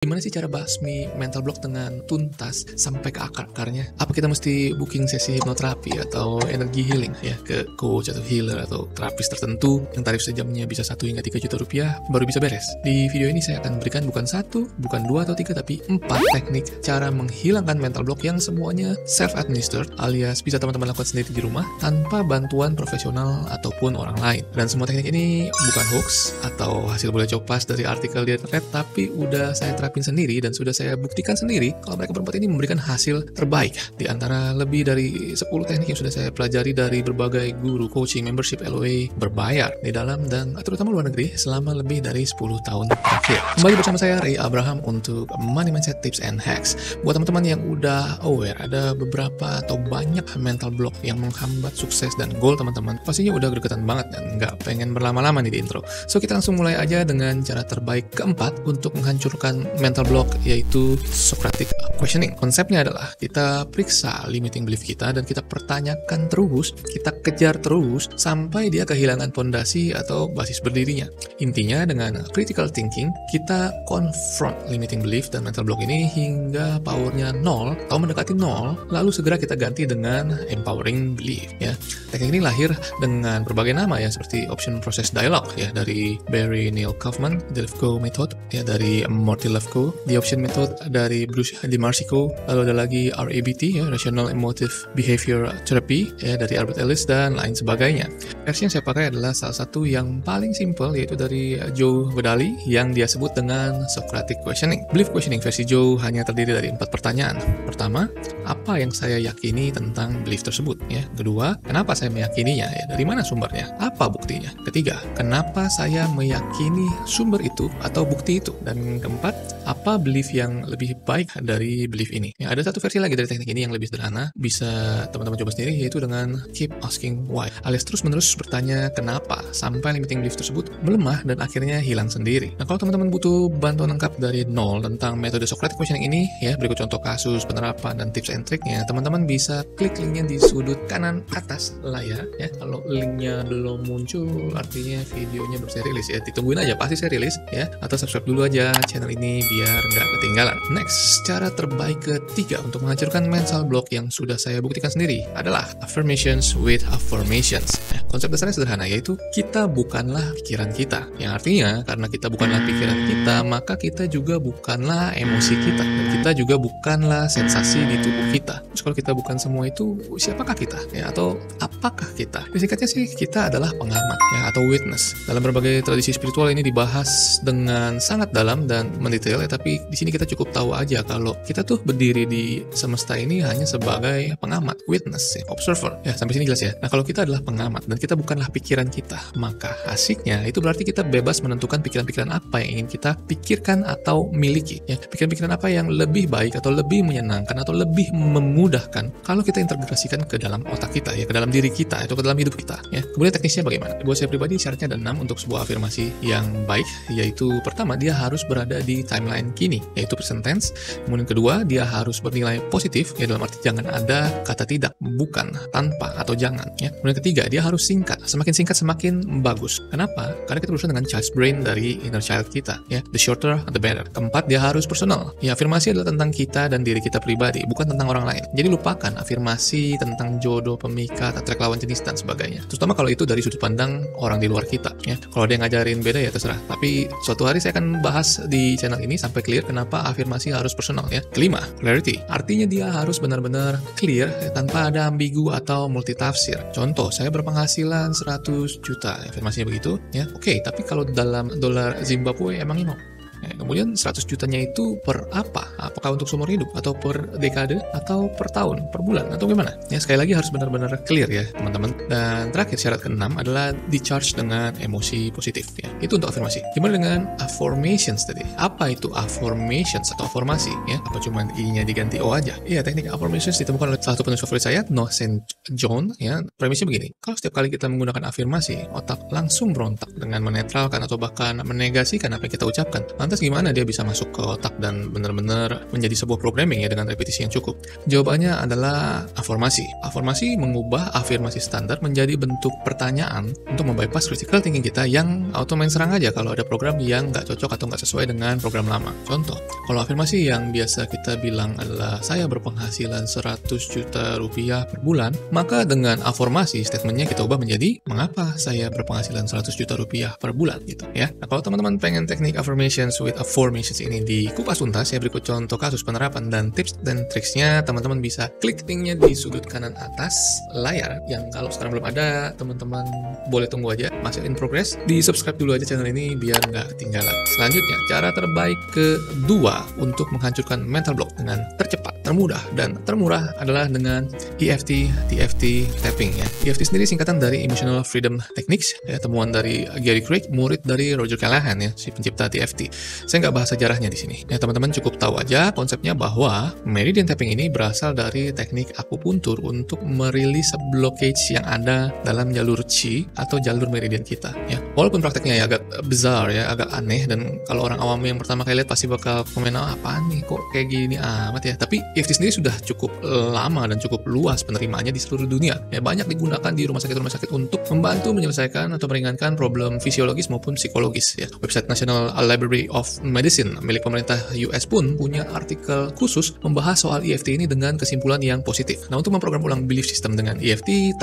Gimana sih cara basmi mental block dengan tuntas sampai ke akar-akarnya? Apa kita mesti booking sesi hipnoterapi atau energi healing ya ke coach atau healer atau terapis tertentu yang tarif sejamnya bisa 1 hingga 3 juta rupiah baru bisa beres? Di video ini saya akan berikan bukan 1, bukan 2 atau 3 tapi 4 teknik cara menghilangkan mental block yang semuanya self-administered alias bisa teman-teman lakukan sendiri di rumah tanpa bantuan profesional ataupun orang lain. Dan semua teknik ini bukan hoax atau hasil boleh copas dari artikel di internet, tapi udah saya terapin sendiri dan sudah saya buktikan sendiri kalau mereka berempat ini memberikan hasil terbaik di antara lebih dari 10 teknik yang sudah saya pelajari dari berbagai guru coaching, membership, LOA berbayar di dalam dan terutama luar negeri selama lebih dari 10 tahun terakhir. Kembali bersama saya Ray Abraham untuk Money Mindset Tips and Hacks. Buat teman-teman yang udah aware ada beberapa atau banyak mental block yang menghambat sukses dan goal teman-teman, pastinya udah gregetan banget dan nggak pengen berlama-lama nih di intro. So kita langsung mulai aja dengan cara terbaik keempat untuk menghancurkan mental block, yaitu Socratic questioning. Konsepnya adalah kita periksa limiting belief kita dan kita pertanyakan terus, kita kejar terus sampai dia kehilangan fondasi atau basis berdirinya. Intinya dengan critical thinking kita confront limiting belief dan mental block ini hingga powernya 0 atau mendekati 0, lalu segera kita ganti dengan empowering belief ya. Teknik ini lahir dengan berbagai nama ya, seperti option process dialogue ya dari Barry Neil Kaufman, the Lefkoe method ya dari Morty Lefkoe, the option method dari Bruce DiMarsico, lalu ada lagi RABT ya, Rational Emotive Behavior Therapy ya dari Albert Ellis dan lain sebagainya. Versi yang saya pakai adalah salah satu yang paling simple, yaitu dari Joe Vedali yang dia sebut dengan Socratic questioning. Belief questioning versi Joe hanya terdiri dari 4 pertanyaan. Pertama, apa yang saya yakini tentang belief tersebut ya. Kedua, kenapa saya meyakininya ya, dari mana sumbernya, apa buktinya. Ketiga, kenapa saya meyakini sumber itu atau bukti itu. Dan keempat, apa belief yang lebih baik dari belief ini ya. Ada satu versi lagi dari teknik ini yang lebih sederhana, bisa teman-teman coba sendiri, yaitu dengan keep asking why, alias terus-menerus bertanya kenapa sampai limiting belief tersebut melemah dan akhirnya hilang sendiri. Nah, kalau teman-teman butuh bantuan lengkap dari nol tentang metode Socratic questioning ini ya, berikut contoh kasus, penerapan, dan tips and triknya, teman-teman bisa klik linknya di sudut kanan atas layar ya. Kalau linknya belum muncul artinya videonya baru saya rilis ya, ditungguin aja, pasti saya rilis ya, atau subscribe dulu aja channel ini biar nggak ketinggalan. Next, cara terbaik ketiga untuk menghancurkan mental block yang sudah saya buktikan sendiri adalah affirmations with affirmations. Konsep dasarnya sederhana, yaitu kita bukanlah pikiran kita. Yang artinya karena kita bukanlah pikiran kita, maka kita juga bukanlah emosi kita, dan kita juga bukanlah sensasi di tubuh kita. Terus kalau kita bukan semua itu, siapakah kita ya, atau apakah kita? Singkatnya sih, kita adalah pengamat ya, atau witness. Dalam berbagai tradisi spiritual ini dibahas dengan sangat dalam dan mendetail ya, tapi di sini kita cukup tahu aja kalau kita tuh berdiri di semesta ini hanya sebagai pengamat, witness ya, observer ya. Sampai sini jelas ya. Nah, kalau kita adalah pengamat dan kita bukanlah pikiran kita, maka asiknya itu berarti kita bebas menentukan pikiran-pikiran apa yang ingin kita pikirkan atau miliki ya. Pikiran-pikiran apa yang lebih baik atau lebih menyenangkan atau lebih memudahkan kalau kita integrasikan ke dalam otak kita ya, ke dalam diri kita atau ke dalam hidup kita ya. Kemudian teknisnya bagaimana? Buat saya pribadi syaratnya ada 6 untuk sebuah afirmasi yang baik, yaitu pertama, dia harus berada di timeline kini, yaitu present tense. Kemudian kedua, dia harus bernilai positif ya, dalam arti jangan ada kata tidak, bukan, tanpa, atau jangan ya. Kemudian ketiga, dia harus singkat. Semakin singkat semakin bagus. Kenapa? Karena kita berurusan dengan child's brain dari inner child kita ya. The shorter the better. Keempat, dia harus personal. Ya, afirmasi adalah tentang kita dan diri kita pribadi, bukan tentang orang lain. Jadi lupakan afirmasi tentang jodoh, pemikat, atrak lawan jenis dan sebagainya. Terutama kalau itu dari sudut pandang orang di luar kita ya. Kalau dia ngajarin beda ya terserah. Tapi suatu hari saya akan bahas di channel ini sampai clear kenapa afirmasi harus personal ya. Kelima, clarity. Artinya dia harus benar-benar clear ya, tanpa ada ambigu atau multitafsir. Contoh, saya berpenghasilan 100 juta. Afirmasinya begitu ya. Oke, tapi kalau dalam dolar Zimbabwe emangnya mau? Ya, kemudian 100 jutanya itu per apa? Apakah untuk seumur hidup? Atau per dekade? Atau per tahun? Per bulan? Atau gimana? Ya, sekali lagi harus benar-benar clear ya teman-teman. Dan terakhir, syarat ke-6 adalah di-charge dengan emosi positif ya. Itu untuk afirmasi. Gimana dengan affirmations tadi? Apa itu affirmations atau afirmasi ya? Apa cuma I-nya diganti O aja? Iya, teknik affirmations ditemukan oleh salah satu penulis favorit saya, Noah St. John ya. Premisnya begini, kalau setiap kali kita menggunakan afirmasi, otak langsung berontak dengan menetralkan atau bahkan menegasikan apa yang kita ucapkan. Lantas gimana dia bisa masuk ke otak dan benar-benar menjadi sebuah programming ya dengan repetisi yang cukup? Jawabannya adalah afirmasi. Afirmasi mengubah afirmasi standar menjadi bentuk pertanyaan untuk membypass critical thinking kita yang auto main serang aja kalau ada program yang nggak cocok atau nggak sesuai dengan program lama. Contoh, kalau afirmasi yang biasa kita bilang adalah saya berpenghasilan 100 juta rupiah per bulan, maka dengan afirmasi statementnya kita ubah menjadi mengapa saya berpenghasilan 100 juta rupiah per bulan gitu ya. Nah, kalau teman-teman pengen teknik affirmations with affirmations ini dikupas tuntas ya, berikut contoh kasus penerapan dan tips dan triksnya, teman-teman bisa klik linknya di sudut kanan atas layar yang kalau sekarang belum ada, teman-teman boleh tunggu aja, masih in progress. Di subscribe dulu aja channel ini biar nggak ketinggalan. Selanjutnya, cara terbaik kedua untuk menghancurkan mental block dengan tercepat, termudah, dan termurah adalah dengan EFT, TFT, tapping ya. EFT sendiri singkatan dari Emotional Freedom Techniques ya, temuan dari Gary Craig, murid dari Roger Callahan ya, si pencipta TFT. Saya nggak bahas sejarahnya di sini. Ya, teman-teman cukup tahu aja konsepnya bahwa meridian tapping ini berasal dari teknik akupuntur untuk merilis blockage yang ada dalam jalur chi atau jalur meridian kita ya. Walaupun prakteknya ya agak bizarre ya, agak aneh, dan kalau orang awam yang pertama kali lihat pasti bakal komen, oh, apaan nih kok kayak gini amat ya. Tapi EFT sendiri sudah cukup lama dan cukup luas penerimaannya di seluruh dunia ya, banyak digunakan di rumah sakit untuk membantu menyelesaikan atau meringankan problem fisiologis maupun psikologis ya. Website National Library of Medicine milik pemerintah US pun punya artikel khusus membahas soal EFT ini dengan kesimpulan yang positif. Nah, untuk memprogram ulang belief system dengan EFT,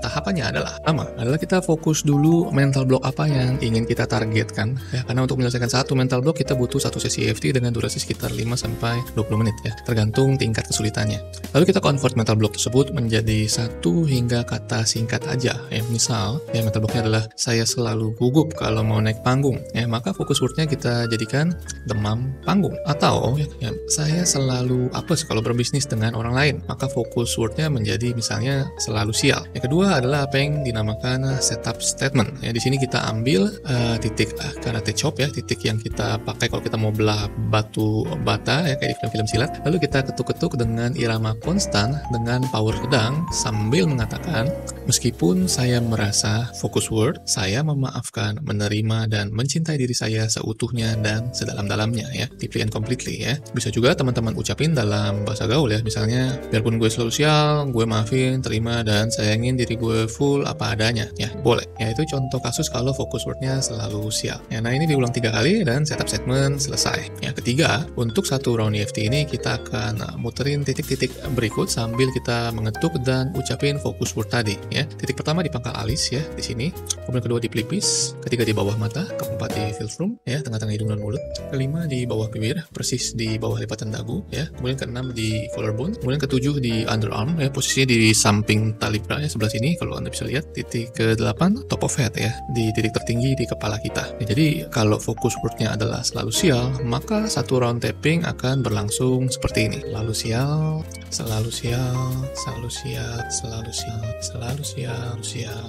tahapannya adalah pertama adalah kita fokus dulu mental block apa yang ingin kita targetkan ya, karena untuk menyelesaikan satu mental block kita butuh satu sesi EFT dengan durasi sekitar 5-20 menit ya, tergantung tingkat kesulitannya. Lalu kita convert mental block tersebut menjadi satu hingga kata singkat aja ya. Misal ya, mental blocknya adalah saya selalu gugup kalau mau naik panggung ya, maka fokus wordnya kita jadikan demam panggung. Atau ya, saya selalu apes kalau berbisnis dengan orang lain, maka fokus wordnya menjadi misalnya selalu sial. Yang kedua adalah apa yang dinamakan setup statement ya. Di sini kita ambil titik karate chop ya, titik yang kita pakai kalau kita mau belah batu bata ya, kayak di film-film silat. Lalu kita ketuk-ketuk dengan irama konstan dengan power sedang sambil mengatakan, meskipun saya merasa fokus word, saya memaafkan, menerima, dan mencintai diri saya seutuhnya dan sedalam-dalamnya ya, deeply and completely ya. Bisa juga teman-teman ucapin dalam bahasa gaul ya, misalnya biarpun gue selalu sial, gue maafin, terima, dan sayangin diri gue full apa adanya ya, boleh ya. Itu contoh kasus kalau fokus wordnya selalu sial ya. Nah, ini diulang 3 kali dan setup statement selesai ya. Ketiga, untuk satu round EFT ini kita akan muterin titik-titik berikut sambil kita mengetuk dan ucapin fokus word tadi ya. Titik pertama di pangkal alis ya, di sini, kemudian kedua di pelipis, ketiga di bawah mata, keempat di philtrum ya, tengah-tengah hidung dan mulut, kelima di bawah bibir, persis di bawah lipatan dagu ya, kemudian keenam di collarbone, kemudian ketujuh di underarm ya, posisinya di samping tali bra ya, sebelah sini kalau Anda bisa lihat. Titik ke-8 top of head ya, di titik tertinggi di kepala kita ya. Jadi kalau fokus wordnya adalah selalu sial, maka satu round tapping akan berlangsung seperti ini: lalu sial, selalu sial, selalu sial, selalu sial, selalu sial, sial,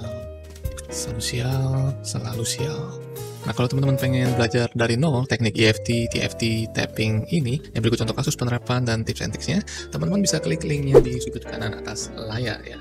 selalu sial, selalu sial. Nah, kalau teman-teman pengen belajar dari nol teknik EFT, TFT, tapping ini, yang berikut contoh kasus penerapan dan tips and tricksnya, teman-teman bisa klik linknya di sudut kanan atas layar ya.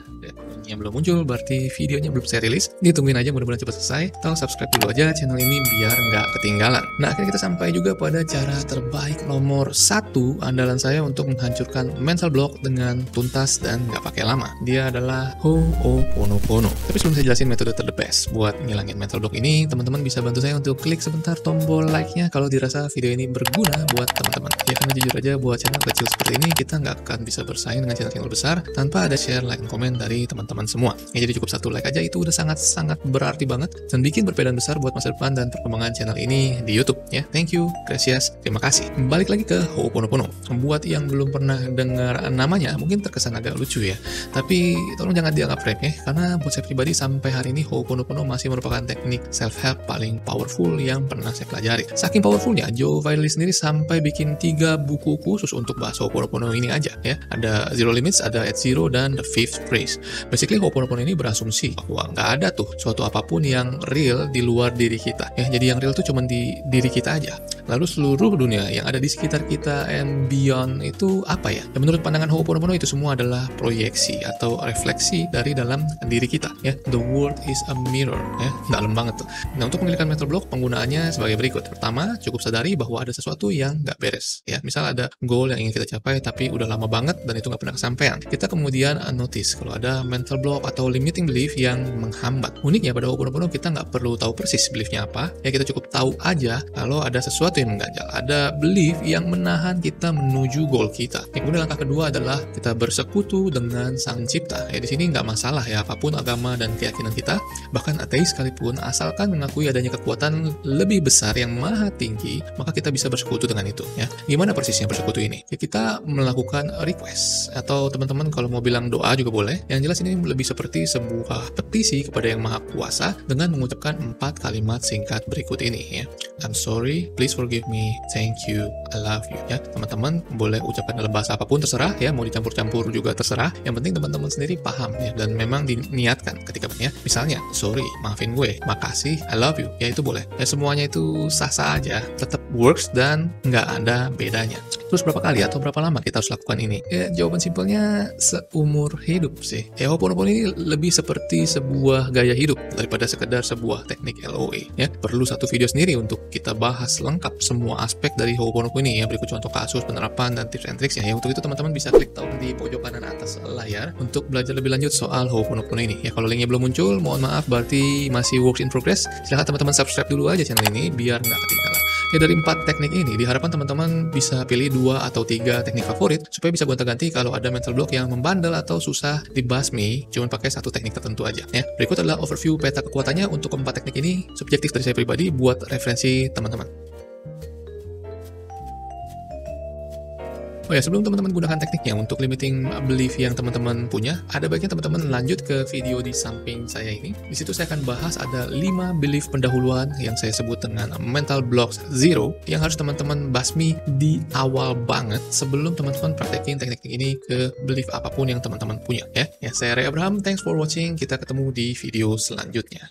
Yang belum muncul berarti videonya belum saya rilis, ditungguin aja, mudah-mudahan cepat selesai, atau subscribe dulu aja channel ini biar nggak ketinggalan. Nah, akhirnya kita sampai juga pada cara terbaik nomor 1 andalan saya untuk menghancurkan mental block dengan tuntas dan nggak pakai lama. Dia adalah Ho'oponopono. Tapi sebelum saya jelasin metode the best buat ngilangin mental block ini, teman-teman bisa bantu saya untuk klik sebentar tombol like-nya kalau dirasa video ini berguna buat teman-teman. Ya, karena jujur aja buat channel kecil seperti ini, kita nggak akan bisa bersaing dengan channel besar tanpa ada share, like, dan komen dari teman-teman semua. Ya, jadi cukup satu like aja itu udah sangat-sangat berarti banget dan bikin perbedaan besar buat masa depan dan perkembangan channel ini di YouTube ya. Thank you, gracias, terima kasih. Balik lagi ke Ho'oponopono. Buat yang belum pernah dengar namanya, mungkin terkesan agak lucu ya. Tapi tolong jangan dianggap remeh, karena buat saya pribadi sampai hari ini Ho'oponopono masih merupakan teknik self-help paling powerful yang pernah saya pelajari. Saking powerfulnya, Joe Vitale sendiri sampai bikin 3 buku khusus untuk bahas Ho'oponopono ini aja ya. Ada Zero Limits, ada At Zero, dan The Fifth Phrase. Basically Ho'oponopono ini berasumsi bahwa nggak ada tuh suatu apapun yang real di luar diri kita ya. Jadi yang real tuh cuma di diri kita aja. Lalu seluruh dunia yang ada di sekitar kita and beyond itu apa ya? Dan menurut pandangan Ho'oponopono itu semua adalah proyeksi atau refleksi dari dalam diri kita ya. The world is a mirror ya. Dalam banget tuh. Nah, untuk menghilangkan mental block penggunaannya sebagai berikut. Pertama, cukup sadari bahwa ada sesuatu yang nggak beres ya. Misal ada goal yang ingin kita capai tapi udah lama banget dan itu nggak pernah kesampaian. Kita kemudian notice kalau ada mental block atau limiting belief yang menghambat. Uniknya pada Ho'oponopono kita nggak perlu tahu persis beliefnya apa ya, kita cukup tahu aja kalau ada sesuatu yang mengganjal, ada belief yang menahan kita menuju goal kita. Yang kemudian langkah kedua adalah kita bersekutu dengan Sang Cipta ya. Di sini nggak masalah ya apapun agama dan keyakinan kita, bahkan ateis sekalipun, asalkan mengakui adanya kekuatan lebih besar yang maha tinggi, maka kita bisa bersekutu dengan itu ya. Gimana persisnya bersekutu ini? Ya, kita melakukan request atau teman-teman kalau mau bilang doa juga boleh. Yang jelas ini lebih seperti sebuah petisi kepada yang maha kuasa dengan mengucapkan 4 kalimat singkat berikut ini ya. I'm sorry, please forgive me, thank you, I love you ya. Teman-teman boleh ucapkan dalam bahasa apapun terserah ya, mau dicampur-campur juga terserah. Yang penting teman-teman sendiri paham ya dan memang diniatkan ketika ya. Misalnya, sorry, maafin gue, makasih, I love you ya, itu boleh. Ya semuanya itu sah-sah aja, tetap works dan nggak ada bedanya. Terus berapa kali atau berapa lama kita harus lakukan ini? Ya jawaban simpelnya seumur hidup sih. Ya Ho'oponopono ini lebih seperti sebuah gaya hidup daripada sekedar sebuah teknik LOE ya. Perlu satu video sendiri untuk kita bahas lengkap semua aspek dari Ho'oponopono ini ya. Berikut contoh kasus, penerapan, dan tips and tricks ya. Untuk itu teman-teman bisa klik tombol di pojok kanan atas layar untuk belajar lebih lanjut soal Ho'oponopono ini ya. Kalau linknya belum muncul, mohon maaf berarti masih works in progress. Silahkan teman-teman subscribe dulu aja channel ini biar nggak ketinggalan. Ya dari 4 teknik ini diharapkan teman-teman bisa pilih 2 atau 3 teknik favorit supaya bisa gonta-ganti kalau ada mental block yang membandel atau susah dibasmi cuma pakai satu teknik tertentu aja ya. Berikut adalah overview peta kekuatannya untuk keempat teknik ini, subjektif dari saya pribadi buat referensi teman-teman. Oh ya, sebelum teman-teman gunakan tekniknya untuk limiting belief yang teman-teman punya, ada baiknya teman-teman lanjut ke video di samping saya ini. Di situ saya akan bahas ada 5 belief pendahuluan yang saya sebut dengan mental blocks zero yang harus teman-teman basmi di awal banget sebelum teman-teman praktekin teknik ini ke belief apapun yang teman-teman punya ya. Ya, saya Ray Abraham, thanks for watching. Kita ketemu di video selanjutnya.